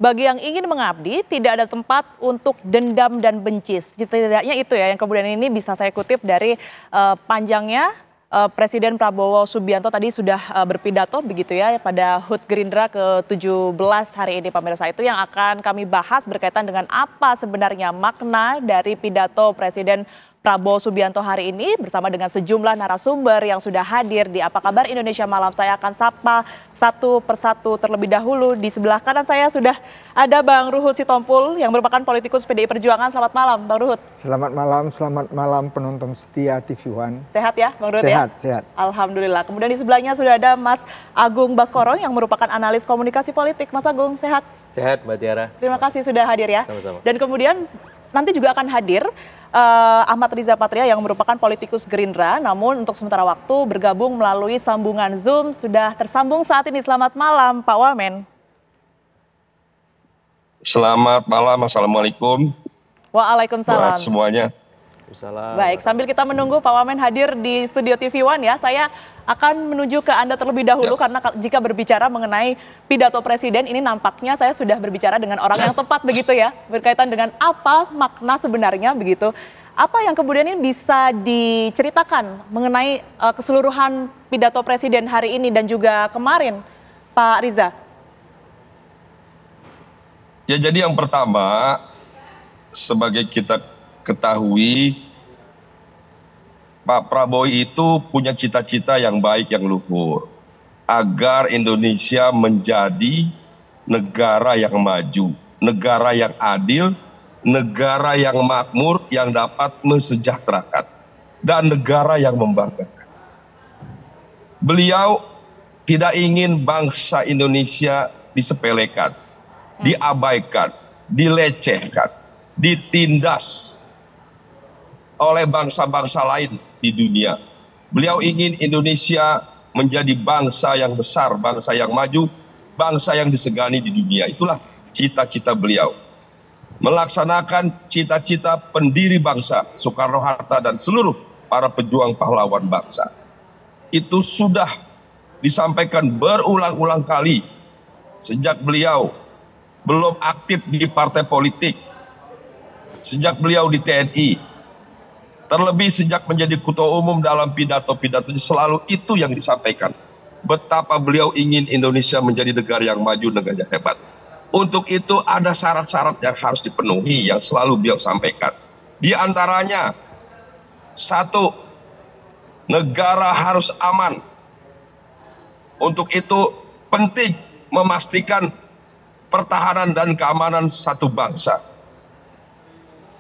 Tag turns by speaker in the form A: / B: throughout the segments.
A: Bagi yang ingin mengabdi, tidak ada tempat untuk dendam dan benci. Setidaknya itu ya yang kemudian ini bisa saya kutip dari panjangnya Presiden Prabowo Subianto tadi sudah berpidato begitu ya pada HUT Gerindra ke-17 hari ini pemirsa. Itu yang akan kami bahas berkaitan dengan apa sebenarnya makna dari pidato Presiden Prabowo Subianto hari ini bersama dengan sejumlah narasumber yang sudah hadir di Apa Kabar Indonesia Malam. Saya akan sapa satu persatu terlebih dahulu. Di sebelah kanan saya sudah ada Bang Ruhut Sitompul yang merupakan politikus PDI Perjuangan. Selamat malam Bang Ruhut.
B: Selamat malam penonton setia TV One.
A: Sehat ya Bang Ruhut
B: sehat,
A: ya?
B: Sehat.
A: Alhamdulillah. Kemudian di sebelahnya sudah ada Mas Agung Baskoro yang merupakan analis komunikasi politik. Mas Agung sehat?
C: Sehat Mbak Tiara.
A: Terima kasih sudah hadir ya.
C: Sama-sama.
A: Dan kemudian nanti juga akan hadir Ahmad Riza Patria yang merupakan politikus Gerindra, namun untuk sementara waktu bergabung melalui sambungan Zoom. Sudah tersambung saat ini. Selamat malam Pak Wamen.
D: Selamat malam, Assalamualaikum.
A: Waalaikumsalam.
D: Buat semuanya.
A: Baik, sambil kita menunggu Pak Wamen hadir di studio TV One ya, saya akan menuju ke Anda terlebih dahulu karena jika berbicara mengenai pidato Presiden ini nampaknya saya sudah berbicara dengan orang yang tepat begitu ya, berkaitan dengan apa makna sebenarnya begitu. Apa yang kemudian ini bisa diceritakan mengenai keseluruhan pidato Presiden hari ini dan juga kemarin, Pak Riza?
D: Ya, jadi yang pertama, sebagai kita ketahui, Pak Prabowo itu punya cita-cita yang baik, yang luhur, agar Indonesia menjadi negara yang maju, negara yang adil, negara yang makmur, yang dapat mensejahterakan, dan negara yang membanggakan. Beliau tidak ingin bangsa Indonesia disepelekan, diabaikan, dilecehkan, ditindas oleh bangsa-bangsa lain di dunia. Beliau ingin Indonesia menjadi bangsa yang besar, bangsa yang maju, bangsa yang disegani di dunia. Itulah cita-cita beliau. Melaksanakan cita-cita pendiri bangsa, Soekarno-Hatta dan seluruh para pejuang pahlawan bangsa. Itu sudah disampaikan berulang-ulang kali sejak beliau belum aktif di partai politik, sejak beliau di TNI, terlebih sejak menjadi ketua umum. Dalam pidato-pidato selalu itu yang disampaikan, betapa beliau ingin Indonesia menjadi negara yang maju, negara yang hebat. Untuk itu ada syarat-syarat yang harus dipenuhi yang selalu beliau sampaikan. Di antaranya, satu, negara harus aman. Untuk itu penting memastikan pertahanan dan keamanan satu bangsa.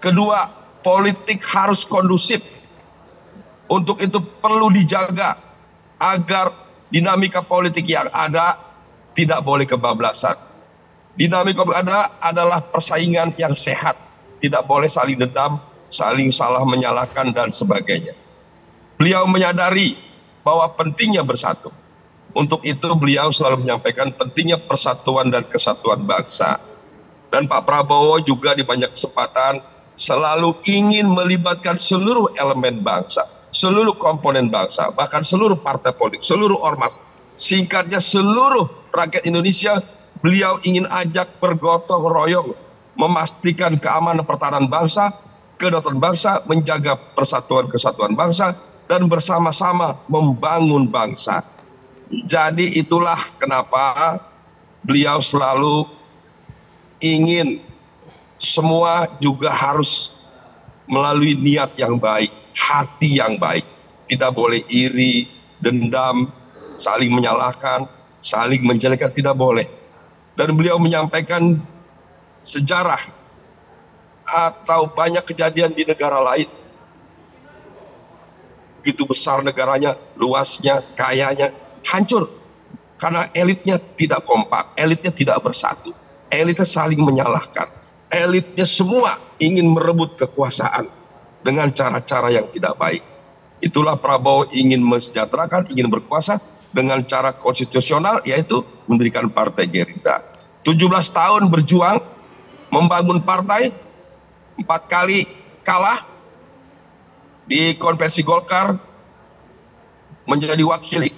D: Kedua, politik harus kondusif. Untuk itu perlu dijaga agar dinamika politik yang ada tidak boleh kebablasan. Dinamika yang ada adalah persaingan yang sehat, tidak boleh saling dendam, saling salah menyalahkan dan sebagainya. Beliau menyadari bahwa pentingnya bersatu. Untuk itu beliau selalu menyampaikan pentingnya persatuan dan kesatuan bangsa. Dan Pak Prabowo juga di banyak kesempatan selalu ingin melibatkan seluruh elemen bangsa, seluruh komponen bangsa, bahkan seluruh partai politik, seluruh ormas. Singkatnya seluruh rakyat Indonesia beliau ingin ajak bergotong royong, memastikan keamanan pertahanan bangsa, kedaulatan bangsa, menjaga persatuan kesatuan bangsa, dan bersama-sama membangun bangsa. Jadi itulah kenapa beliau selalu ingin semua juga harus melalui niat yang baik, hati yang baik. Tidak boleh iri, dendam, saling menyalahkan, saling menjelekkan, tidak boleh. Dan beliau menyampaikan sejarah atau banyak kejadian di negara lain. Begitu besar negaranya, luasnya, kayanya, hancur. Karena elitnya tidak kompak, elitnya tidak bersatu. Elitnya saling menyalahkan. Elitnya semua ingin merebut kekuasaan dengan cara-cara yang tidak baik. Itulah Prabowo ingin mensejahterakan, ingin berkuasa dengan cara konstitusional, yaitu mendirikan Partai Gerindra. 17 tahun berjuang, membangun partai, 4 kali kalah di konvensi Golkar, menjadi wakil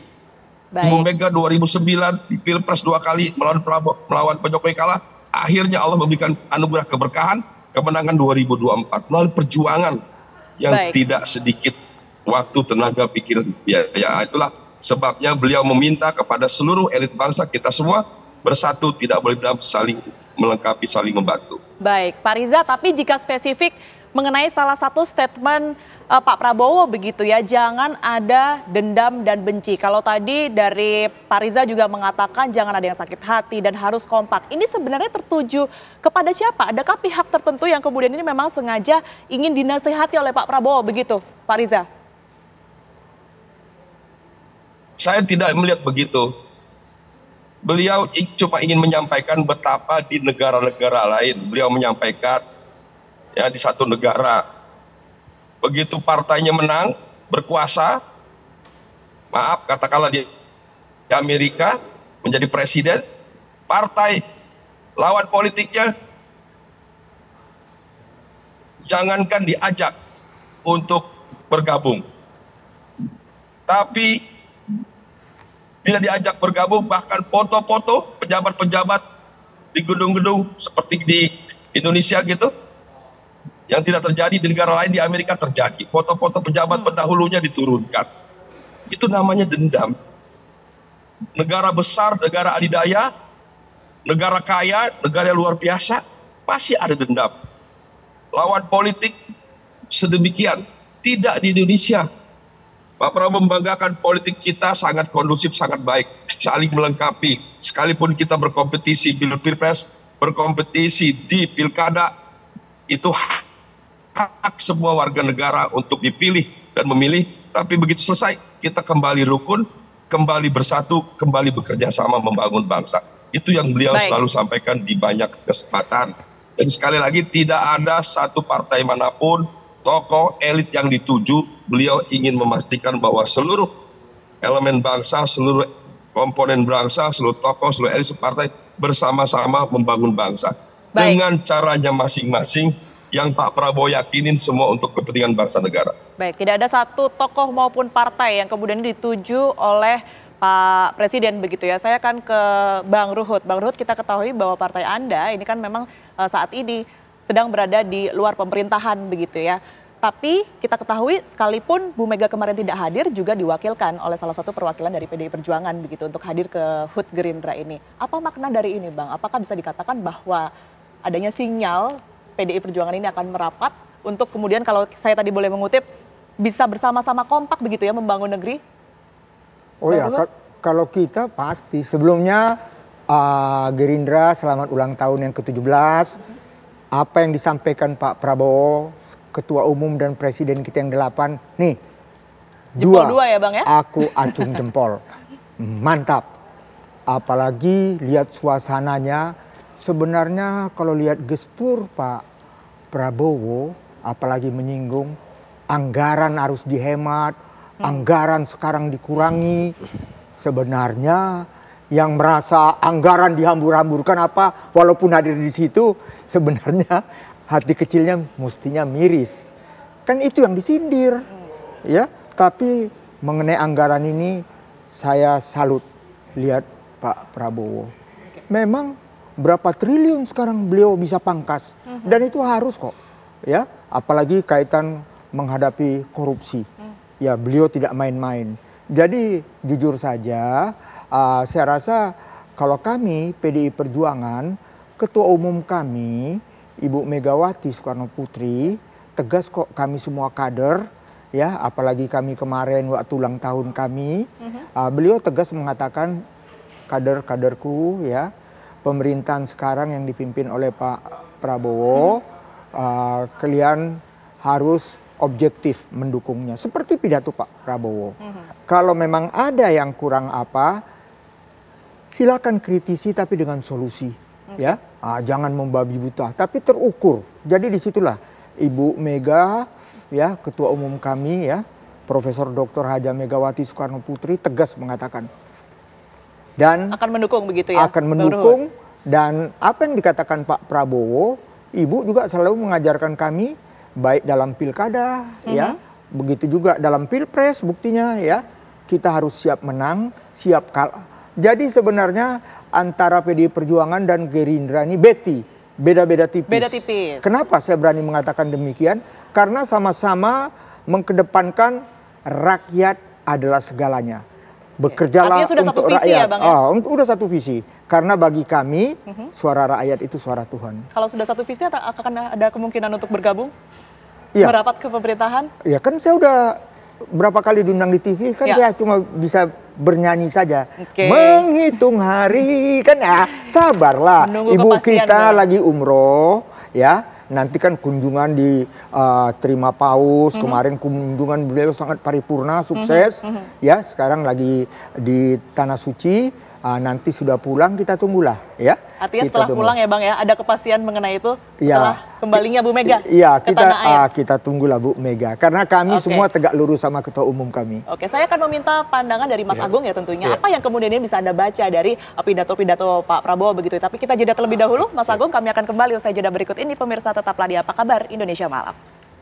D: Ibu Mega 2009, di Pilpres 2 kali melawan Pak Jokowi kalah. akhirnya Allah memberikan anugerah keberkahan kemenangan 2024 melalui perjuangan yang tidak sedikit waktu, tenaga, pikiran. Ya, itulah sebabnya beliau meminta kepada seluruh elit bangsa kita semua bersatu, tidak boleh saling melengkapi, saling membantu.
A: Baik, Pak Riza, tapi jika spesifik mengenai salah satu statement Pak Prabowo begitu ya, jangan ada dendam dan benci. Kalau tadi dari Pak Riza juga mengatakan jangan ada yang sakit hati dan harus kompak. Ini sebenarnya tertuju kepada siapa? Adakah pihak tertentu yang kemudian ini memang sengaja ingin dinasihati oleh Pak Prabowo begitu, Pak Riza?
D: Saya tidak melihat begitu. Beliau cuma ingin menyampaikan betapa di negara-negara lain, beliau menyampaikan ya di satu negara, begitu partainya menang, berkuasa, maaf katakanlah di Amerika menjadi presiden, partai lawan politiknya jangankan diajak untuk bergabung, tapi tidak diajak bergabung, bahkan foto-foto pejabat-pejabat di gedung-gedung seperti di Indonesia gitu, yang tidak terjadi di negara lain, di Amerika terjadi. Foto-foto pejabat pendahulunya diturunkan. Itu namanya dendam. Negara besar, negara adidaya, negara kaya, negara yang luar biasa, pasti ada dendam. Lawan politik sedemikian, tidak di Indonesia. Pak Prabowo membanggakan politik kita sangat kondusif, sangat baik, saling melengkapi. Sekalipun kita berkompetisi di Pilpres, berkompetisi di Pilkada, itu hak semua warga negara untuk dipilih dan memilih. Tapi begitu selesai, kita kembali rukun, kembali bersatu, kembali bekerja sama membangun bangsa. Itu yang beliau selalu sampaikan di banyak kesempatan. Dan sekali lagi, tidak ada satu partai manapun, tokoh elit yang dituju, beliau ingin memastikan bahwa seluruh elemen bangsa, seluruh komponen bangsa, seluruh tokoh, seluruh elit partai bersama-sama membangun bangsa. Dengan caranya masing-masing yang Pak Prabowo yakinin semua untuk kepentingan bangsa negara.
A: Baik, tidak ada satu tokoh maupun partai yang kemudian dituju oleh Pak Presiden begitu ya. Saya akan ke Bang Ruhut. Bang Ruhut, kita ketahui bahwa partai Anda ini kan memang saat ini sedang berada di luar pemerintahan begitu ya. Tapi kita ketahui sekalipun Bu Mega kemarin tidak hadir juga diwakilkan oleh salah satu perwakilan dari PDI Perjuangan begitu untuk hadir ke HUT Gerindra ini. Apa makna dari ini Bang? Apakah bisa dikatakan bahwa adanya sinyal PDI Perjuangan ini akan merapat untuk kemudian kalau saya tadi boleh mengutip bisa bersama-sama kompak begitu ya membangun negeri?
B: Oh ya, kalau kita pasti sebelumnya Gerindra selamat ulang tahun yang ke-17. Apa yang disampaikan Pak Prabowo, Ketua Umum dan Presiden kita yang 8, nih dua ya Bang ya? Aku acung jempol, mantap. Apalagi lihat suasananya, sebenarnya kalau lihat gestur Pak Prabowo, apalagi menyinggung anggaran harus dihemat, anggaran sekarang dikurangi, sebenarnya yang merasa anggaran dihambur-hamburkan apa, walaupun hadir di situ, sebenarnya hati kecilnya mestinya miris. Kan itu yang disindir. Ya, tapi mengenai anggaran ini saya salut lihat Pak Prabowo. Memang berapa triliun sekarang beliau bisa pangkas. Dan itu harus kok. Ya, apalagi kaitan menghadapi korupsi. Ya, beliau tidak main-main. Jadi jujur saja, saya rasa kalau kami PDI Perjuangan, Ketua Umum kami Ibu Megawati Soekarno Putri tegas kok, kami semua kader ya, apalagi kami kemarin waktu ulang tahun kami, beliau tegas mengatakan kader-kaderku ya, pemerintahan sekarang yang dipimpin oleh Pak Prabowo, kalian harus objektif mendukungnya seperti pidato Pak Prabowo. Kalau memang ada yang kurang apa, silakan kritisi tapi dengan solusi, ya, jangan membabi buta, tapi terukur. Jadi disitulah Ibu Mega, ya, Ketua Umum kami, ya, Profesor Dr. Haja Megawati Soekarno Putri tegas mengatakan dan akan mendukung begitu ya. Akan mendukung, dan apa yang dikatakan Pak Prabowo, Ibu juga selalu mengajarkan kami baik dalam pilkada, ya, begitu juga dalam pilpres, buktinya ya kita harus siap menang, siap kalah. Jadi sebenarnya antara PDI Perjuangan dan Gerindra ini beda-beda tipis.
A: Beda tipis.
B: Kenapa saya berani mengatakan demikian? Karena sama-sama mengedepankan rakyat adalah segalanya. Bekerjalah
A: artinya sudah
B: untuk
A: satu visi
B: rakyat.
A: ya, Bang, ya?
B: Udah satu visi. Karena bagi kami suara rakyat itu suara Tuhan.
A: Kalau sudah satu visi akan ada kemungkinan untuk bergabung?
B: Iya.
A: Merapat ke pemerintahan?
B: Ya kan saya udah berapa kali diundang di TV, kan
A: Ya.
B: saya cuma bisa bernyanyi saja.
A: Oke.
B: Menghitung hari, kan ya sabarlah.
A: Menunggu
B: Ibu
A: kepastian,
B: kita
A: Bang.
B: lagi umroh, ya. Nanti kan kunjungan di terima paus, kemarin kunjungan beliau sangat paripurna, sukses. Ya, sekarang lagi di Tanah Suci, nanti sudah pulang kita tunggulah, ya.
A: Artinya
B: Kita
A: setelah
B: tunggu.
A: pulang ya Bang ya, ada kepastian mengenai itu
B: Ya.
A: setelah kembalinya Bu Mega
B: Iya,
A: ke tanah air.
B: kita tunggulah Bu Mega. Karena kami
A: Oke.
B: semua tegak lurus sama ketua umum kami.
A: Oke, saya akan meminta pandangan dari Mas Agung ya tentunya. Apa yang kemudian ini bisa Anda baca dari pidato-pidato Pak Prabowo begitu. Tapi kita jeda terlebih dahulu, Mas Agung, kami akan kembali usai jeda berikut ini. Pemirsa tetaplah di Apa Kabar Indonesia Malam.